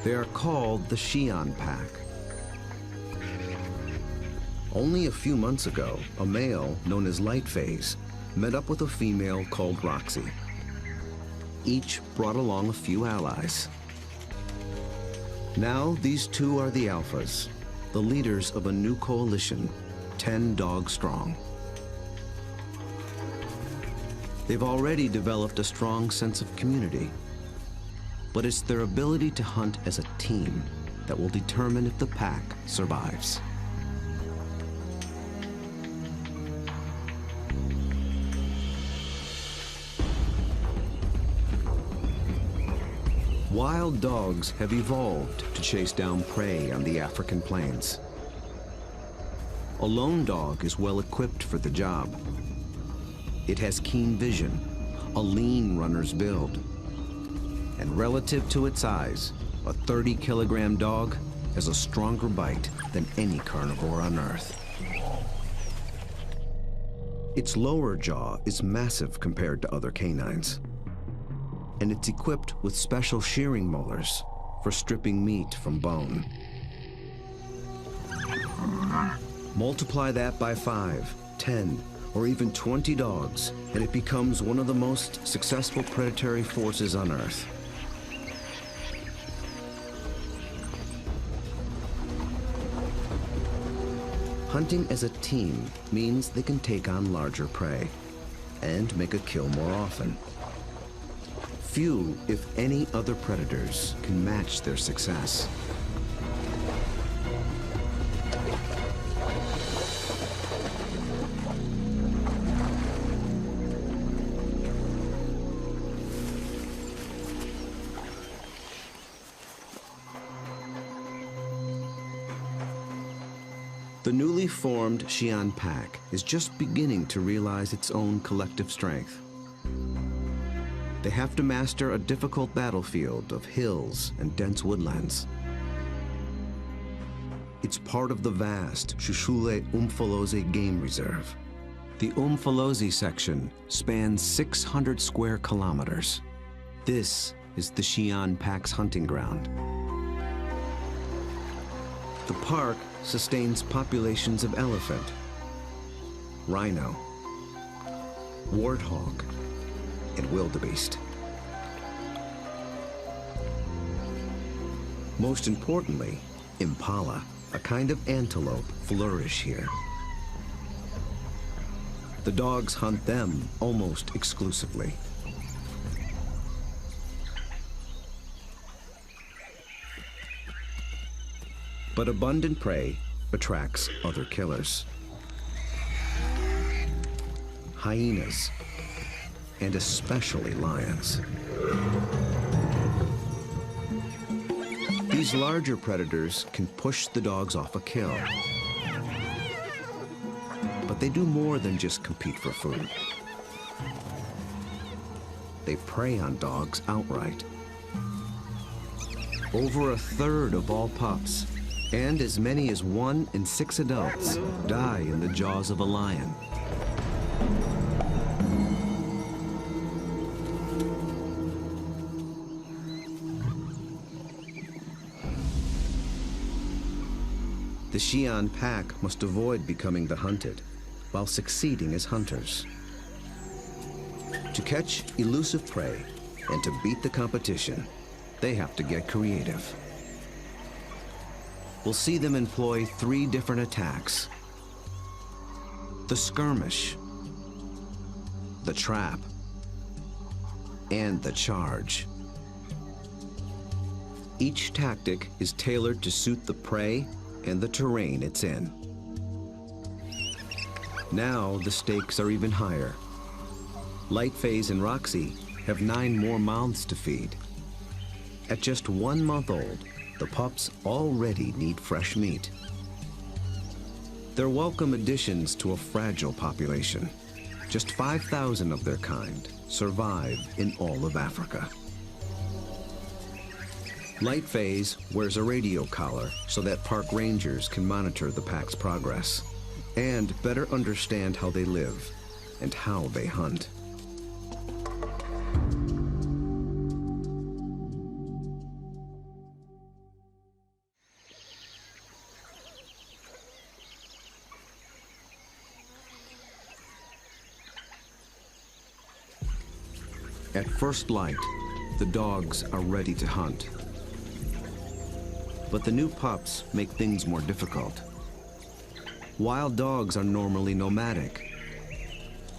They are called the Xi'an pack. Only a few months ago, a male known as Light Phase met up with a female called Roxy. Each brought along a few allies. Now these two are the alphas, the leaders of a new coalition, 10 dogs strong. They've already developed a strong sense of community, but it's their ability to hunt as a team that will determine if the pack survives. Wild dogs have evolved to chase down prey on the African plains. A lone dog is well equipped for the job. It has keen vision, a lean runner's build, and relative to its size, a 30-kilogram dog has a stronger bite than any carnivore on Earth. Its lower jaw is massive compared to other canines, and it's equipped with special shearing molars for stripping meat from bone. Multiply that by 5, 10, or even 20 dogs, and it becomes one of the most successful predatory forces on Earth. Hunting as a team means they can take on larger prey and make a kill more often. Few, if any, other predators can match their success. The newly formed Xi'an pack is just beginning to realize its own collective strength. They have to master a difficult battlefield of hills and dense woodlands. It's part of the vast Shushule Umfolozi Game Reserve. The Umfolozi section spans 600 square kilometers. This is the Xi'an pack's hunting ground. The park sustains populations of elephant, rhino, warthog, and wildebeest. Most importantly, impala, a kind of antelope, flourish here. The dogs hunt them almost exclusively. But abundant prey attracts other killers. Hyenas, and especially lions. These larger predators can push the dogs off a kill. But they do more than just compete for food. They prey on dogs outright. Over a third of all pups, and as many as 1 in 6 adults, die in the jaws of a lion. The Xi'an pack must avoid becoming the hunted, while succeeding as hunters. To catch elusive prey and to beat the competition, they have to get creative. We'll see them employ 3 different attacks: the skirmish, the trap, and the charge. Each tactic is tailored to suit the prey and the terrain it's in. Now the stakes are even higher. Light Phase and Roxy have 9 more mouths to feed. At just 1 month old, the pups already need fresh meat. They're welcome additions to a fragile population. Just 5,000 of their kind survive in all of Africa. Light Phase wears a radio collar so that park rangers can monitor the pack's progress and better understand how they live and how they hunt. At first light, the dogs are ready to hunt. But the new pups make things more difficult. Wild dogs are normally nomadic,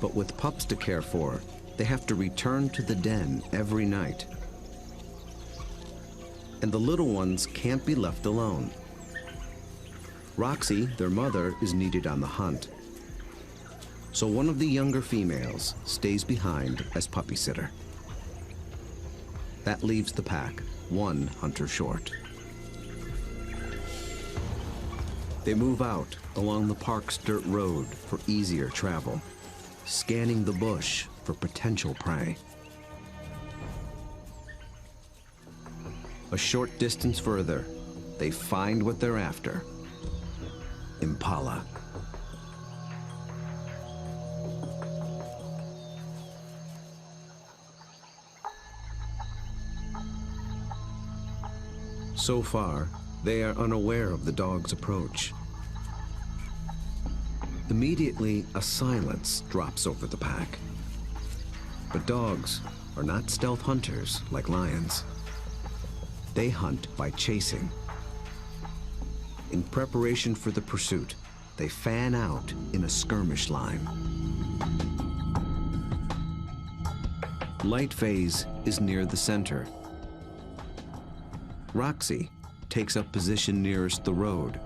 but with pups to care for, they have to return to the den every night. And the little ones can't be left alone. Roxy, their mother, is needed on the hunt. So one of the younger females stays behind as puppy sitter. That leaves the pack, one hunter short. They move out along the park's dirt road for easier travel, scanning the bush for potential prey. A short distance further, they find what they're after: impala. So far, they are unaware of the dog's approach. Immediately, a silence drops over the pack. But dogs are not stealth hunters like lions. They hunt by chasing. In preparation for the pursuit, they fan out in a skirmish line. Light phase is near the center. Roxy takes up position nearest the road.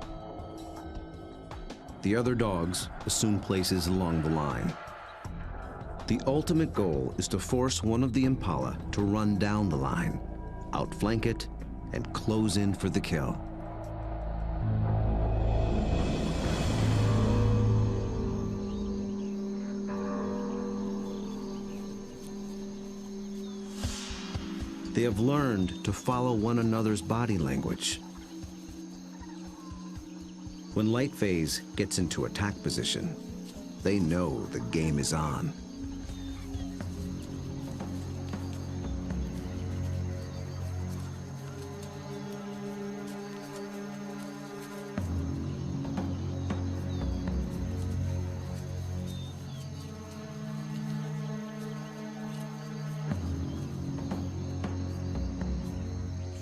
The other dogs assume places along the line. The ultimate goal is to force one of the impala to run down the line, outflank it, and close in for the kill. They have learned to follow one another's body language. When light phase gets into attack position, they know the game is on.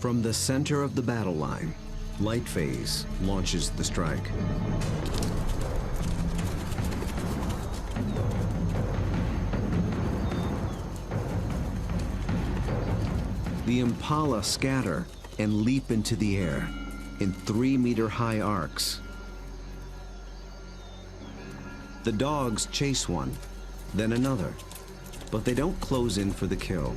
From the center of the battle line, light phase launches the strike. The impala scatter and leap into the air in 3-meter-high arcs. The dogs chase one, then another, but they don't close in for the kill.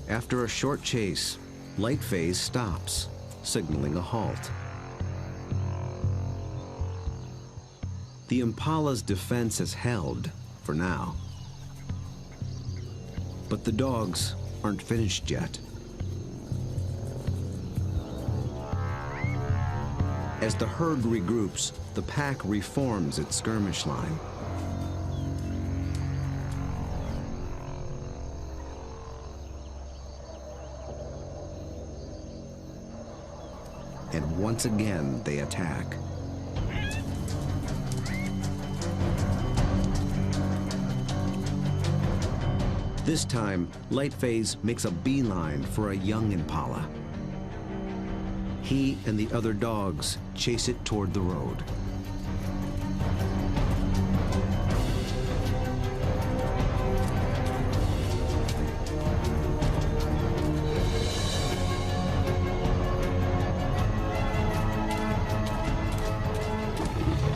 After a short chase, light phase stops, signaling a halt. The impala's defense is held for now. But the dogs aren't finished yet. As the herd regroups, the pack reforms its skirmish line. And once again, they attack. This time, light phase makes a beeline for a young impala. He and the other dogs chase it toward the road.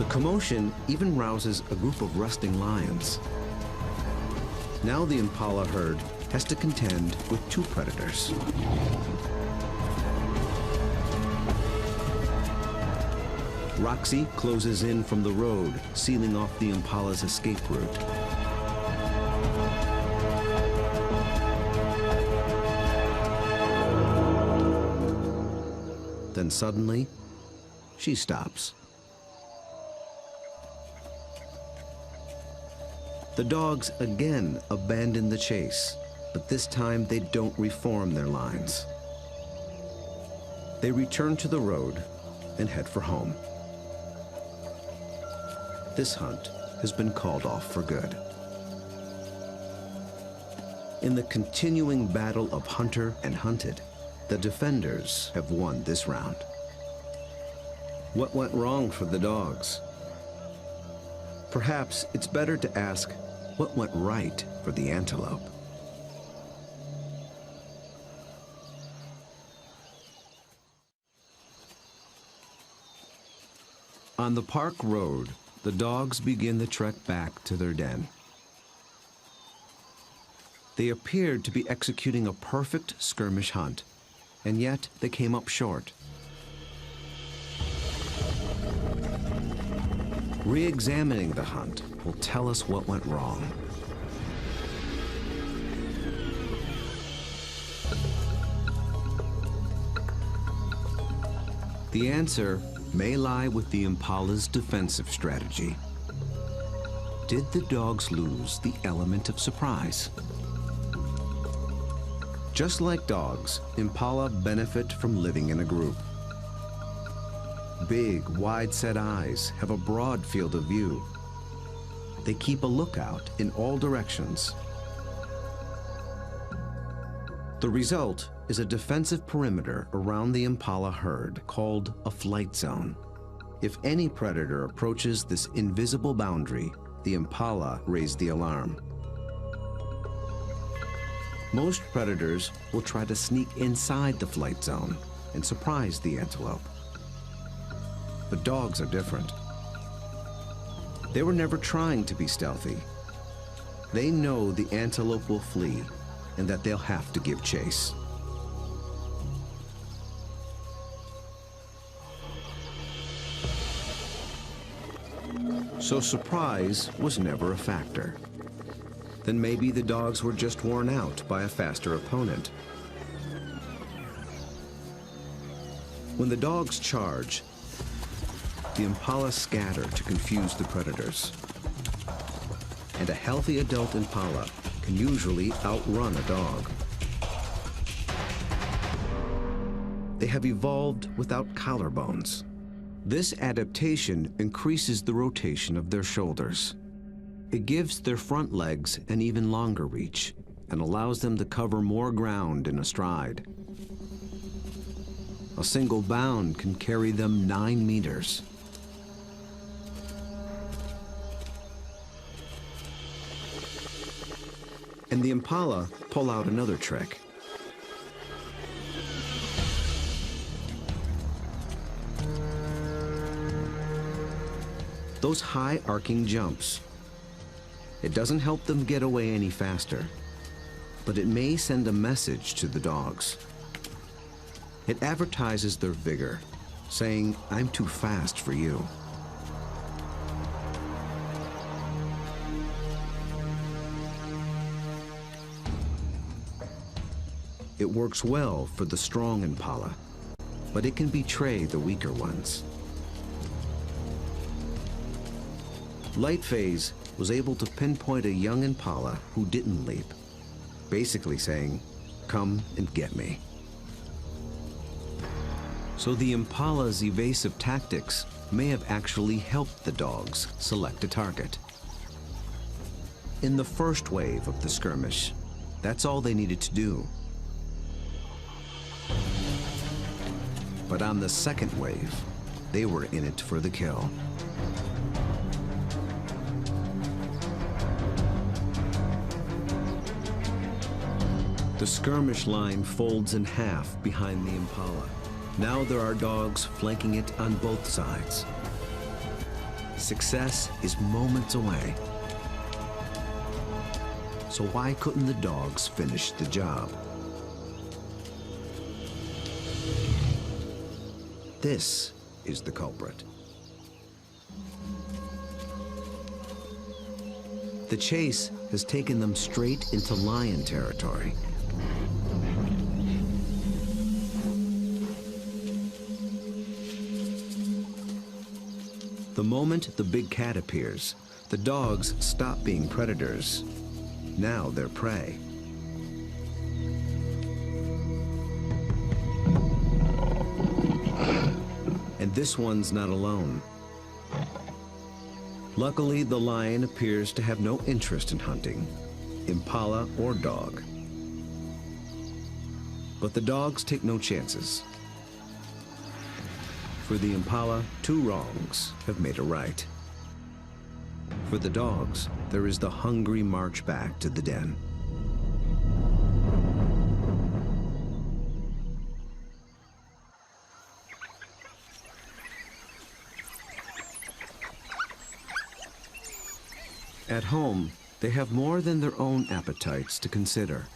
Commotion even rouses a group of resting lions. Now the impala herd has to contend with two predators. Roxy closes in from the road, sealing off the impala's escape route. Then suddenly, she stops. The dogs again abandon the chase, but this time they don't reform their lines. They return to the road and head for home. This hunt has been called off for good. In the continuing battle of hunter and hunted, the defenders have won this round. What went wrong for the dogs? Perhaps it's better to ask what went right for the antelope. On the park road, the dogs begin the trek back to their den. They appeared to be executing a perfect skirmish hunt, and yet they came up short. Re-examining the hunt will tell us what went wrong. The answer may lie with the impala's defensive strategy. Did the dogs lose the element of surprise? Just like dogs, impala benefit from living in a group. Big, wide-set eyes have a broad field of view. They keep a lookout in all directions. The result is a defensive perimeter around the impala herd called a flight zone. If any predator approaches this invisible boundary, the impala raise the alarm. Most predators will try to sneak inside the flight zone and surprise the antelope. But dogs are different. They were never trying to be stealthy. They know the antelope will flee and that they'll have to give chase. So surprise was never a factor. Then maybe the dogs were just worn out by a faster opponent. When the dogs charge, the impala scatter to confuse the predators. And a healthy adult impala can usually outrun a dog. They have evolved without collarbones. This adaptation increases the rotation of their shoulders. It gives their front legs an even longer reach and allows them to cover more ground in a stride. A single bound can carry them 9 meters. And the impala pull out another trick. Those high arcing jumps. It doesn't help them get away any faster, but it may send a message to the dogs. It advertises their vigor, saying, "I'm too fast for you." It works well for the strong impala, but it can betray the weaker ones. Lightphase was able to pinpoint a young impala who didn't leap, basically saying, "Come and get me." So the impala's evasive tactics may have actually helped the dogs select a target. In the first wave of the skirmish, that's all they needed to do. But on the second wave, they were in it for the kill. The skirmish line folds in half behind the impala. Now there are dogs flanking it on both sides. Success is moments away. So why couldn't the dogs finish the job? This is the culprit. The chase has taken them straight into lion territory. The moment the big cat appears, the dogs stop being predators. Now they're prey. And this one's not alone. Luckily, the lion appears to have no interest in hunting, impala or dog. But the dogs take no chances. For the impala, 2 wrongs have made a right. For the dogs, there is the hungry march back to the den. At home, they have more than their own appetites to consider.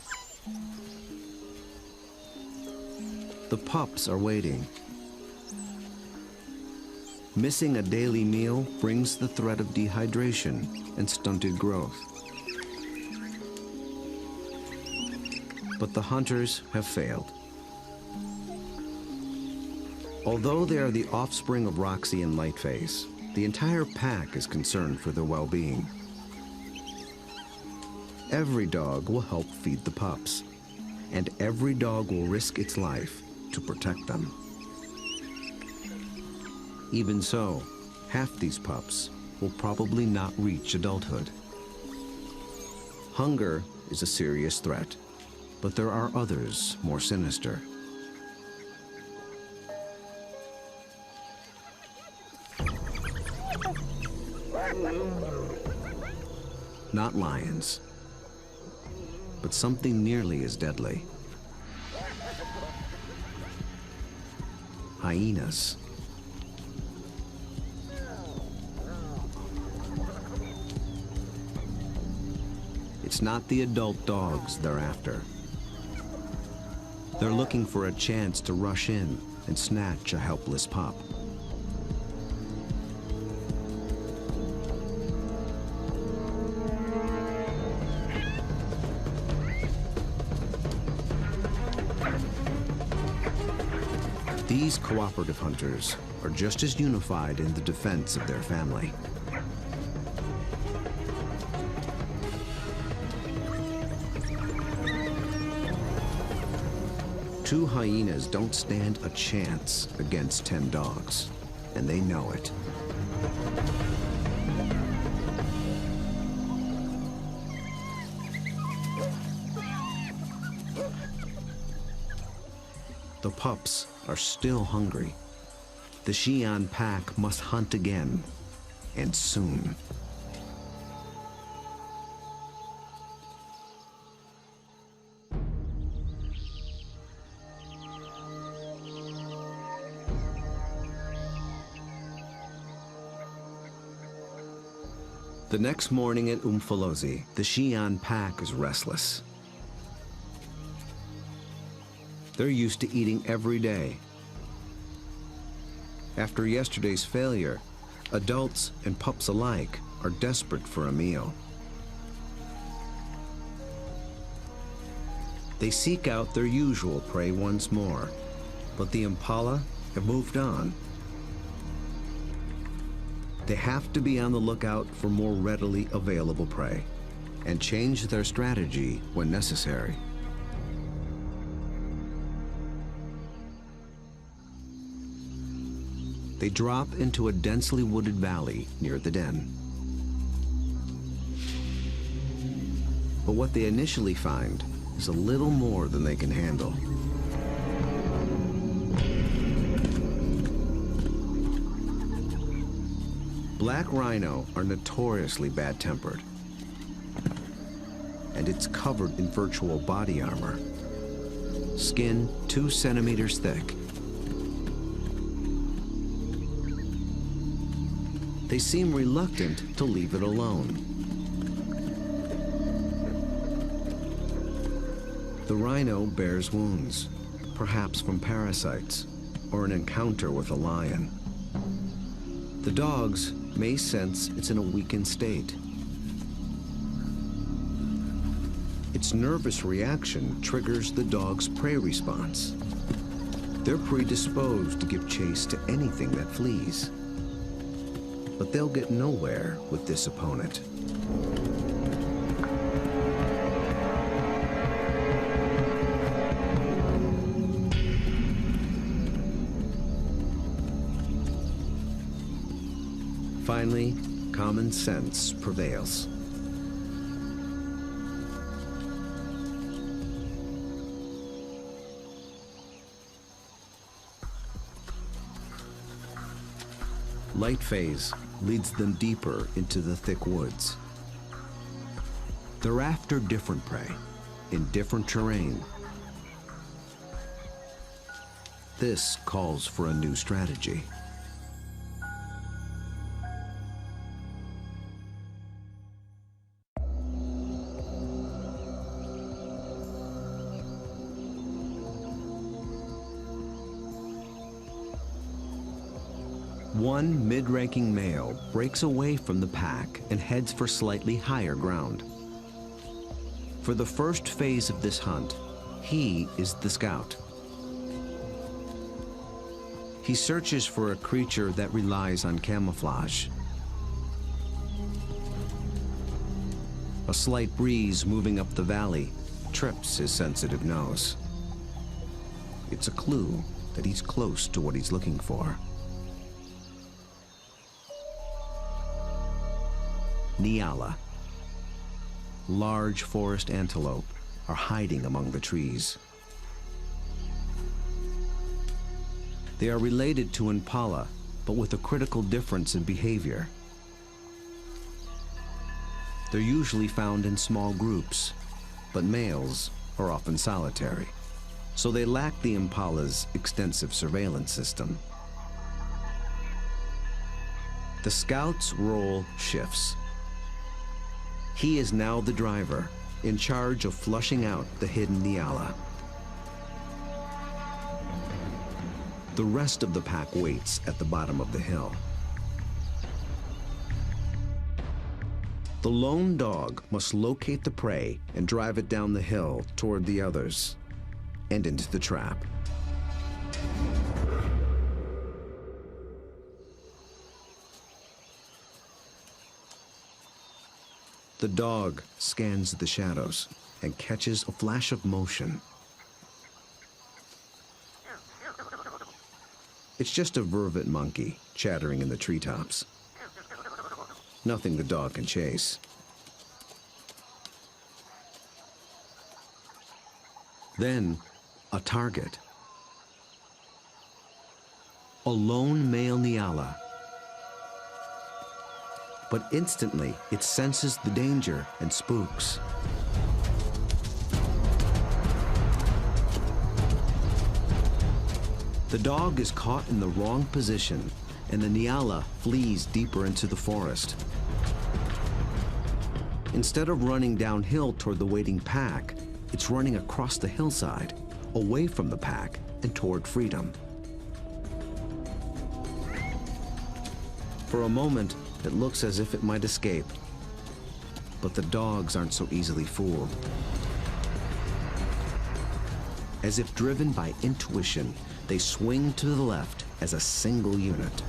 The pups are waiting. Missing a daily meal brings the threat of dehydration and stunted growth. But the hunters have failed. Although they are the offspring of Roxy and Lightface, the entire pack is concerned for their well-being. Every dog will help feed the pups, and every dog will risk its life to protect them. Even so, half these pups will probably not reach adulthood. Hunger is a serious threat, but there are others more sinister. Not lions, but something nearly as deadly. Hyenas. It's not the adult dogs they're after. They're looking for a chance to rush in and snatch a helpless pup. These cooperative hunters are just as unified in the defense of their family. Two hyenas don't stand a chance against 10 dogs, and they know it. The pups are still hungry. The Xi'an pack must hunt again, and soon. The next morning at Umfolozi, the Xi'an pack is restless. They're used to eating every day. After yesterday's failure, adults and pups alike are desperate for a meal. They seek out their usual prey once more, but the impala have moved on. They have to be on the lookout for more readily available prey and change their strategy when necessary. They drop into a densely wooded valley near the den. But what they initially find is a little more than they can handle. Black rhino are notoriously bad-tempered, and it's covered in virtual body armor, skin 2 centimeters thick. They seem reluctant to leave it alone. The rhino bears wounds, perhaps from parasites or an encounter with a lion. The dogs may sense it's in a weakened state. Its nervous reaction triggers the dog's prey response. They're predisposed to give chase to anything that flees. But they'll get nowhere with this opponent. Finally, common sense prevails. Light phase leads them deeper into the thick woods. They're after different prey in different terrain. This calls for a new strategy. One mid-ranking male breaks away from the pack and heads for slightly higher ground. For the first phase of this hunt, he is the scout. He searches for a creature that relies on camouflage. A slight breeze moving up the valley trips his sensitive nose. It's a clue that he's close to what he's looking for. Nyala. Large forest antelope are hiding among the trees. They are related to impala, but with a critical difference in behavior. They're usually found in small groups, but males are often solitary, so they lack the impala's extensive surveillance system. The scout's role shifts. He is now the driver, in charge of flushing out the hidden Nyala. The rest of the pack waits at the bottom of the hill. The lone dog must locate the prey and drive it down the hill toward the others and into the trap. The dog scans the shadows and catches a flash of motion. It's just a vervet monkey chattering in the treetops. Nothing the dog can chase. Then, a target. A lone male Nyala. But instantly, it senses the danger and spooks. The dog is caught in the wrong position, and the Nyala flees deeper into the forest. Instead of running downhill toward the waiting pack, it's running across the hillside, away from the pack and toward freedom. For a moment, it looks as if it might escape, but the dogs aren't so easily fooled. As if driven by intuition, they swing to the left as a single unit.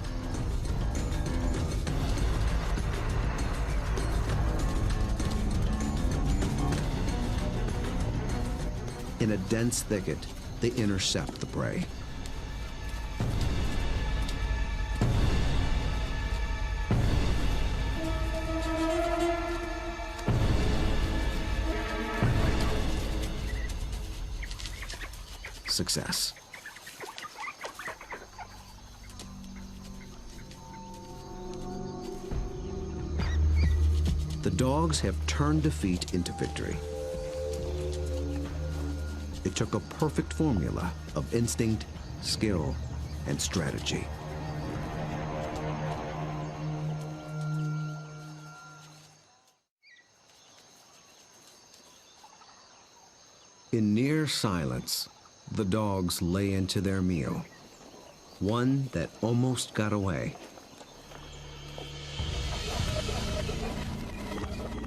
In a dense thicket, they intercept the prey. Success. The dogs have turned defeat into victory. It took a perfect formula of instinct, skill, and strategy. In near silence, the dogs lay into their meal, one that almost got away.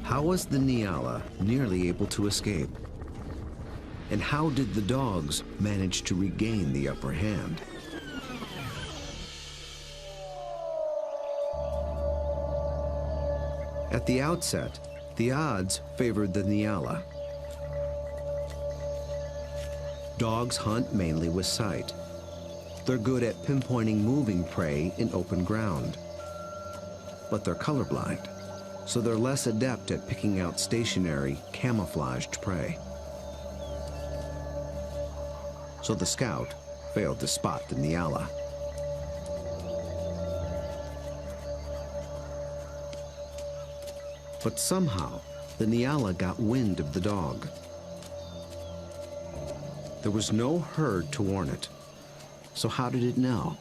How was the Nyala nearly able to escape? And how did the dogs manage to regain the upper hand? At the outset, the odds favored the Nyala. Dogs hunt mainly with sight. They're good at pinpointing moving prey in open ground. but they're colorblind, so they're less adept at picking out stationary, camouflaged prey. So the scout failed to spot the Nyala. But somehow, the Nyala got wind of the dog. There was no herd to warn it, so how did it know?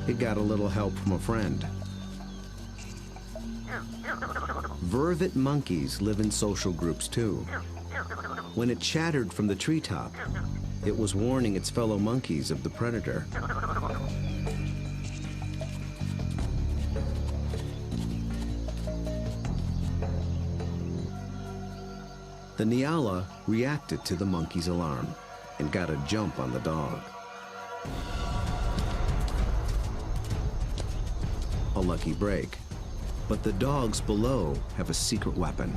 It got a little help from a friend. Vervet monkeys live in social groups too. When it chattered from the treetop, it was warning its fellow monkeys of the predator. The Nyala reacted to the monkey's alarm and got a jump on the dog. A lucky break, but the dogs below have a secret weapon.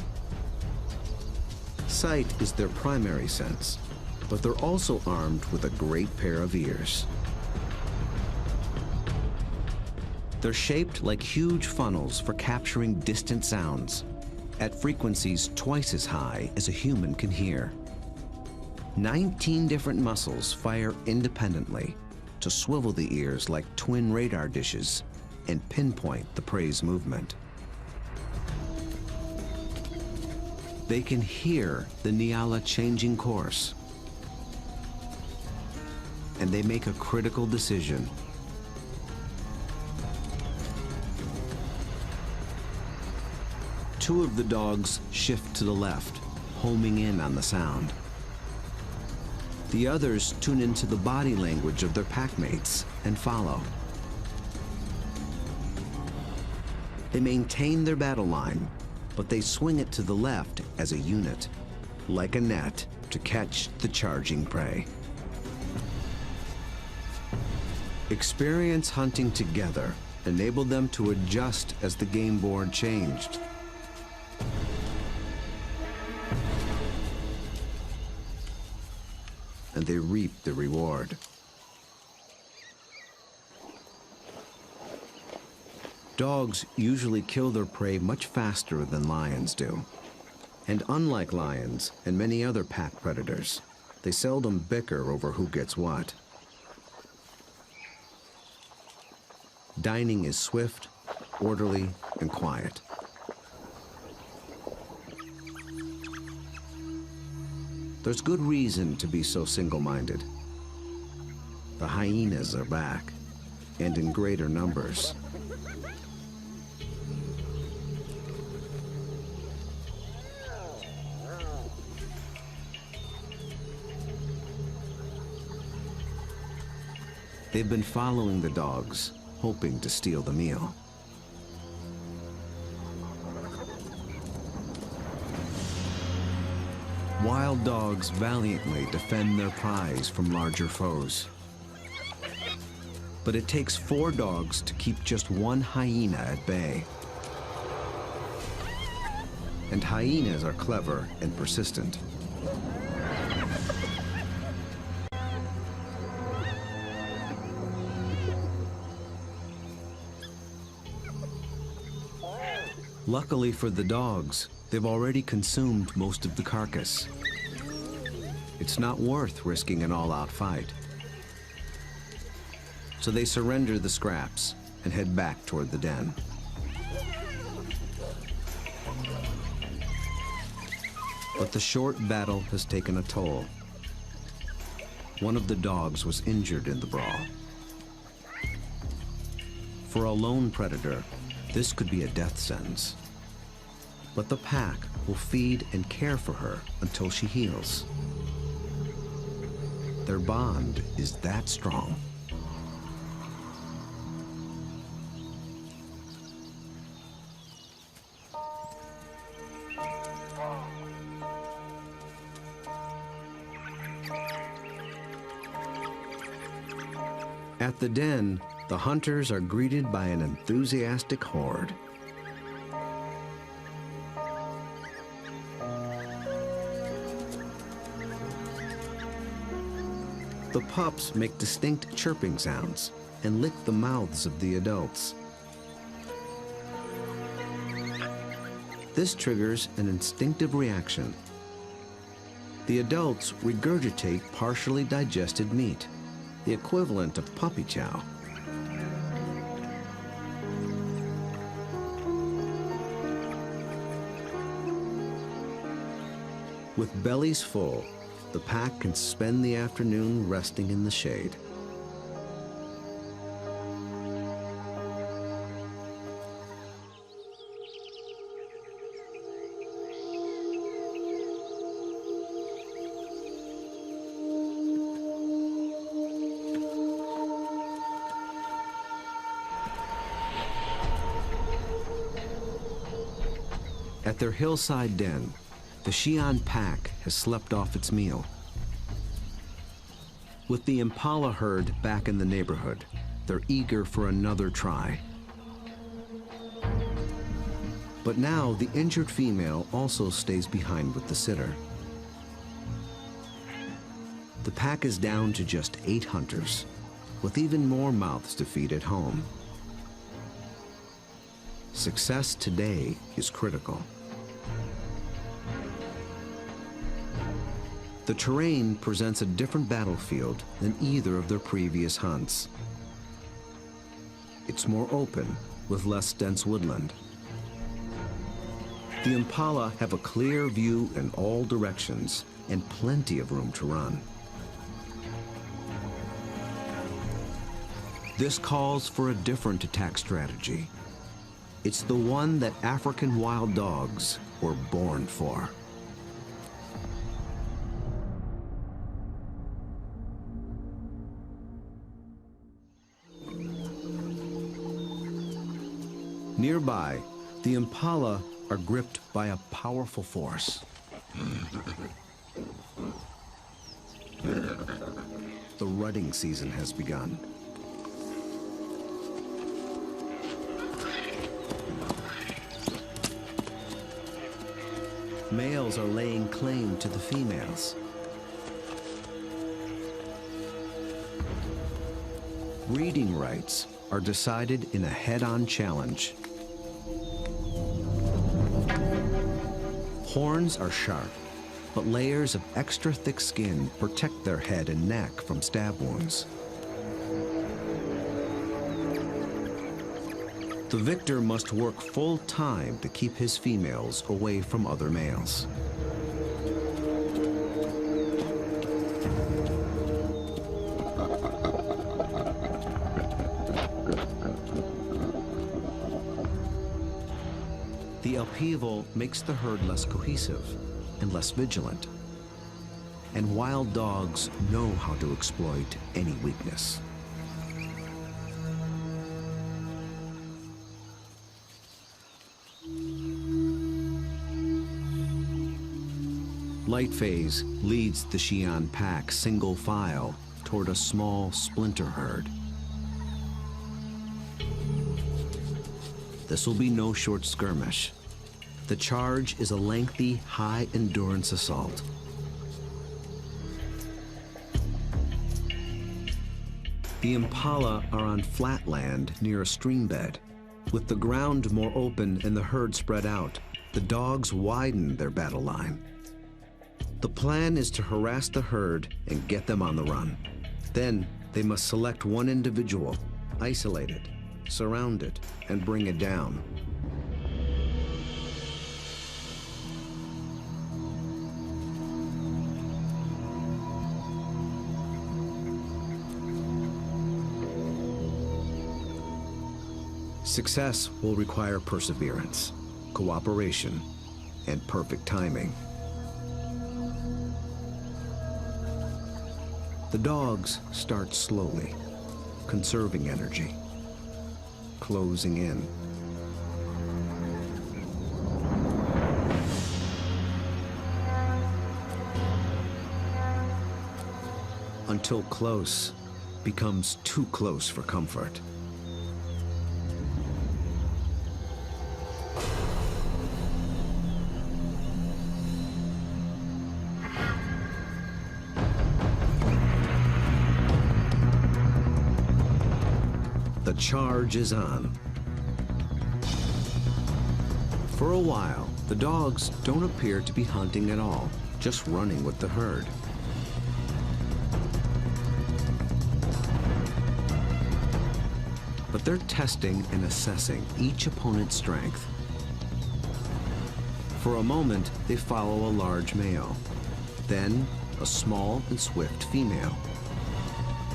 Sight is their primary sense, but they're also armed with a great pair of ears. They're shaped like huge funnels for capturing distant sounds at frequencies twice as high as a human can hear. 19 different muscles fire independently to swivel the ears like twin radar dishes and pinpoint the prey's movement. They can hear the Nyala changing course, and they make a critical decision. Two of the dogs shift to the left, homing in on the sound. The others tune into the body language of their packmates and follow. They maintain their battle line, but they swing it to the left as a unit, like a net to catch the charging prey. Experience hunting together enabled them to adjust as the game board changed. And they reaped the reward. Dogs usually kill their prey much faster than lions do. And unlike lions and many other pack predators, they seldom bicker over who gets what. Dining is swift, orderly, and quiet. There's good reason to be so single-minded. The hyenas are back, and in greater numbers. They've been following the dogs, hoping to steal the meal. Wild dogs valiantly defend their prize from larger foes. But it takes 4 dogs to keep just one hyena at bay. And hyenas are clever and persistent. Luckily for the dogs, they've already consumed most of the carcass. It's not worth risking an all-out fight. So they surrender the scraps and head back toward the den. But the short battle has taken a toll. One of the dogs was injured in the brawl. For a lone predator, this could be a death sentence. But the pack will feed and care for her until she heals. Their bond is that strong. At the den, the hunters are greeted by an enthusiastic horde. The pups make distinct chirping sounds and lick the mouths of the adults. This triggers an instinctive reaction. The adults regurgitate partially digested meat, the equivalent of puppy chow. With bellies full, the pack can spend the afternoon resting in the shade. At their hillside den, the Xi'an pack has slept off its meal. With the impala herd back in the neighborhood, they're eager for another try. But now the injured female also stays behind with the sitter. The pack is down to just 8 hunters, with even more mouths to feed at home. Success today is critical. The terrain presents a different battlefield than either of their previous hunts. It's more open, with less dense woodland. The impala have a clear view in all directions and plenty of room to run. This calls for a different attack strategy. It's the one that African wild dogs were born for. Nearby, the impala are gripped by a powerful force. The rutting season has begun. Males are laying claim to the females. Breeding rights are decided in a head-on challenge. Horns are sharp, but layers of extra thick skin protect their head and neck from stab wounds. The victor must work full time to keep his females away from other males. The upheaval makes the herd less cohesive and less vigilant. And wild dogs know how to exploit any weakness. Lightphase leads the Xi'an pack single file toward a small splinter herd. This will be no short skirmish. The charge is a lengthy, high-endurance assault. The impala are on flat land near a stream bed. With the ground more open and the herd spread out, the dogs widen their battle line. The plan is to harass the herd and get them on the run. Then they must select one individual, isolate it, surround it, and bring it down. Success will require perseverance, cooperation, and perfect timing. The dogs start slowly, conserving energy, closing in. Until close becomes too close for comfort. charge is on. For a while, the dogs don't appear to be hunting at all, just running with the herd. But they're testing and assessing each opponent's strength. For a moment, they follow a large male, then a small and swift female.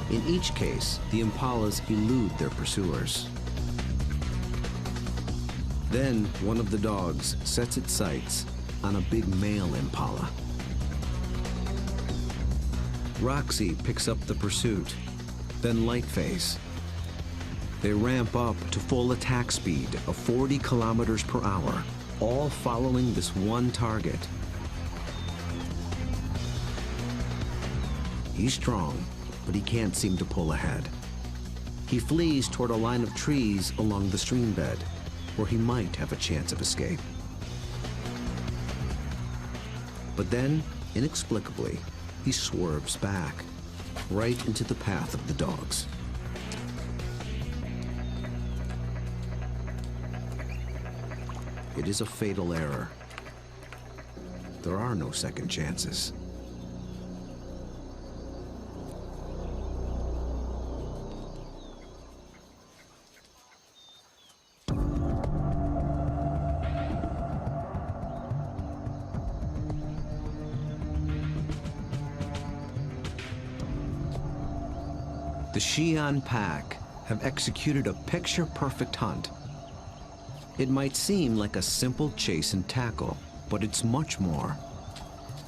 In each case, the impalas elude their pursuers. Then one of the dogs sets its sights on a big male impala. Roxy picks up the pursuit, then Lightface. They ramp up to full attack speed of 40 kilometers per hour, all following this one target. He's strong, but he can't seem to pull ahead. He flees toward a line of trees along the stream bed, where he might have a chance of escape. But then, inexplicably, he swerves back, right into the path of the dogs. It is a fatal error. There are no second chances. The Xi'an pack have executed a picture-perfect hunt. It might seem like a simple chase and tackle, but it's much more.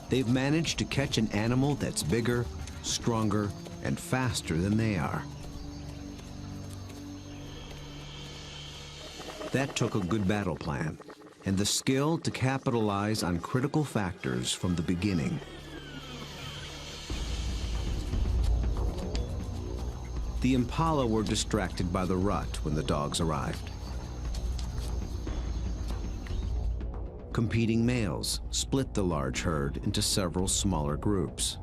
They've managed to catch an animal that's bigger, stronger, and faster than they are. That took a good battle plan, and the skill to capitalize on critical factors from the beginning. The impala were distracted by the rut when the dogs arrived. Competing males split the large herd into several smaller groups.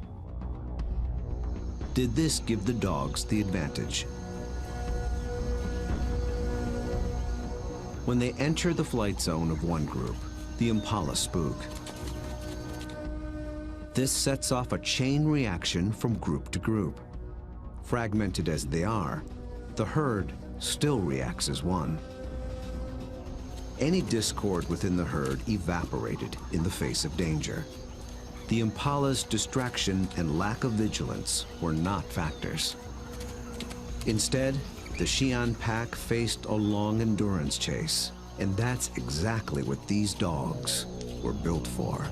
Did this give the dogs the advantage? When they enter the flight zone of one group, the impala spook. This sets off a chain reaction from group to group. Fragmented as they are, the herd still reacts as one. Any discord within the herd evaporated in the face of danger. The impala's distraction and lack of vigilance were not factors. Instead, the Xi'an pack faced a long endurance chase, and that's exactly what these dogs were built for.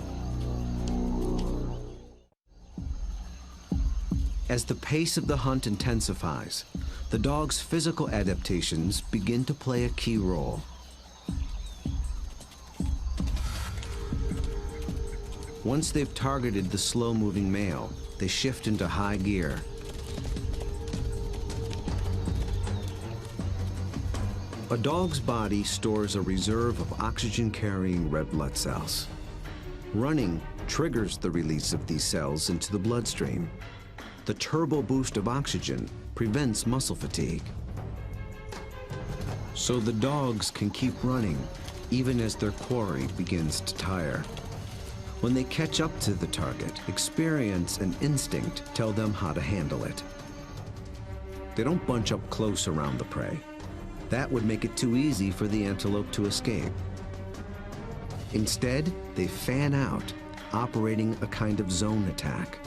As the pace of the hunt intensifies, the dog's physical adaptations begin to play a key role. Once they've targeted the slow-moving male, they shift into high gear. A dog's body stores a reserve of oxygen-carrying red blood cells. Running triggers the release of these cells into the bloodstream. The turbo boost of oxygen prevents muscle fatigue. So the dogs can keep running, even as their quarry begins to tire. When they catch up to the target, experience and instinct tell them how to handle it. They don't bunch up close around the prey. That would make it too easy for the antelope to escape. Instead, they fan out, operating a kind of zone attack.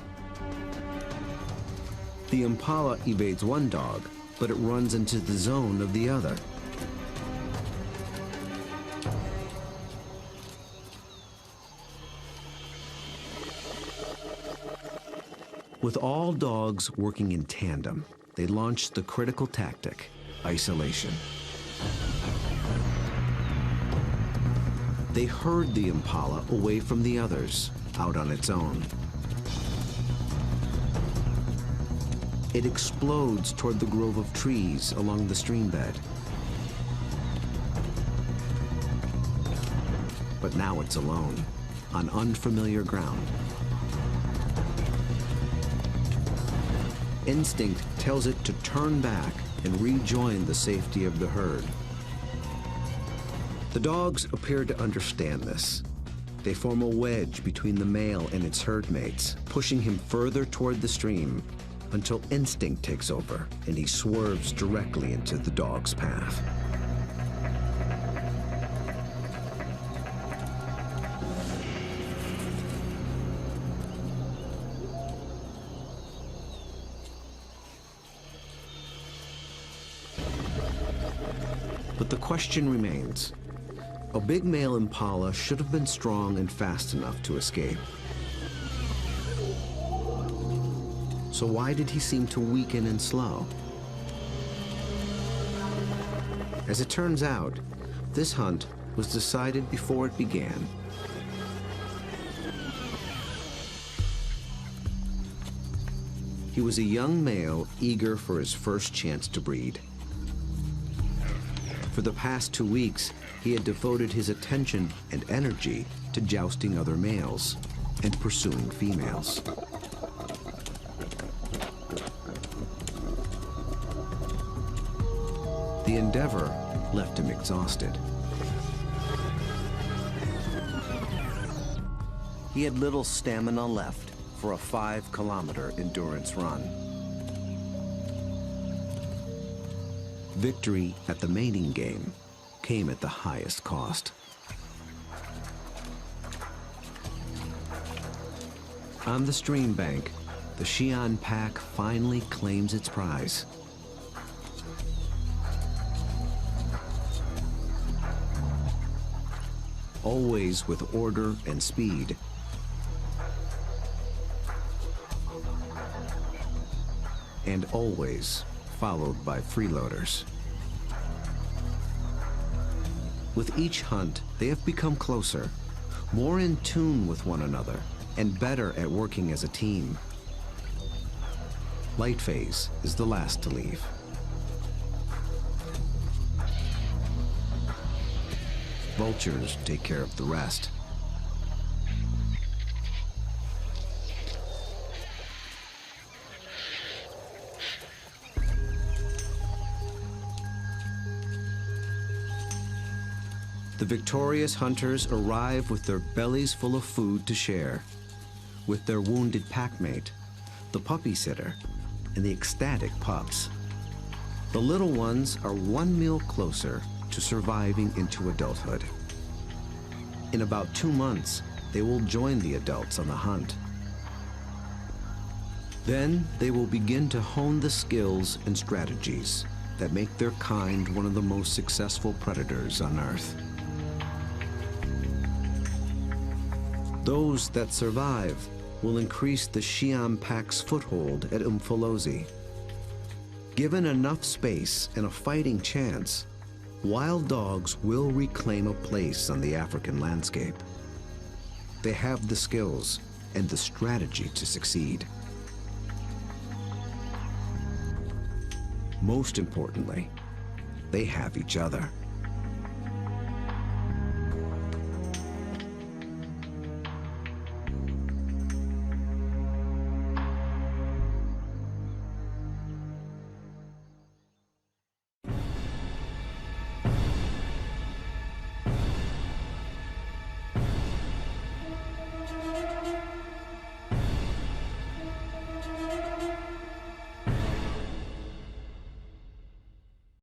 The impala evades one dog, but it runs into the zone of the other. With all dogs working in tandem, they launched the critical tactic, isolation. They herd the impala away from the others, out on its own. It explodes toward the grove of trees along the stream bed. But now it's alone, on unfamiliar ground. Instinct tells it to turn back and rejoin the safety of the herd. The dogs appear to understand this. They form a wedge between the male and its herd mates, pushing him further toward the stream until instinct takes over and he swerves directly into the dog's path. But the question remains. A big male impala should have been strong and fast enough to escape. So why did he seem to weaken and slow? As it turns out, this hunt was decided before it began. He was a young male eager for his first chance to breed. For the past 2 weeks, he had devoted his attention and energy to jousting other males and pursuing females. The endeavor left him exhausted. He had little stamina left for a 5-kilometer endurance run. Victory at the mating game came at the highest cost. On the stream bank, the Xi'an pack finally claims its prize. Always with order and speed, and always followed by freeloaders. With each hunt, they have become closer, more in tune with one another, and better at working as a team. Light phase is the last to leave. Vultures take care of the rest. The victorious hunters arrive with their bellies full of food to share, with their wounded packmate, the puppy sitter, and the ecstatic pups. The little ones are one meal closer to surviving into adulthood. In about 2 months, they will join the adults on the hunt. Then they will begin to hone the skills and strategies that make their kind one of the most successful predators on Earth. Those that survive will increase the Xi'an pack's foothold at Umfolozi. Given enough space and a fighting chance, wild dogs will reclaim a place on the African landscape. They have the skills and the strategy to succeed. Most importantly, they have each other.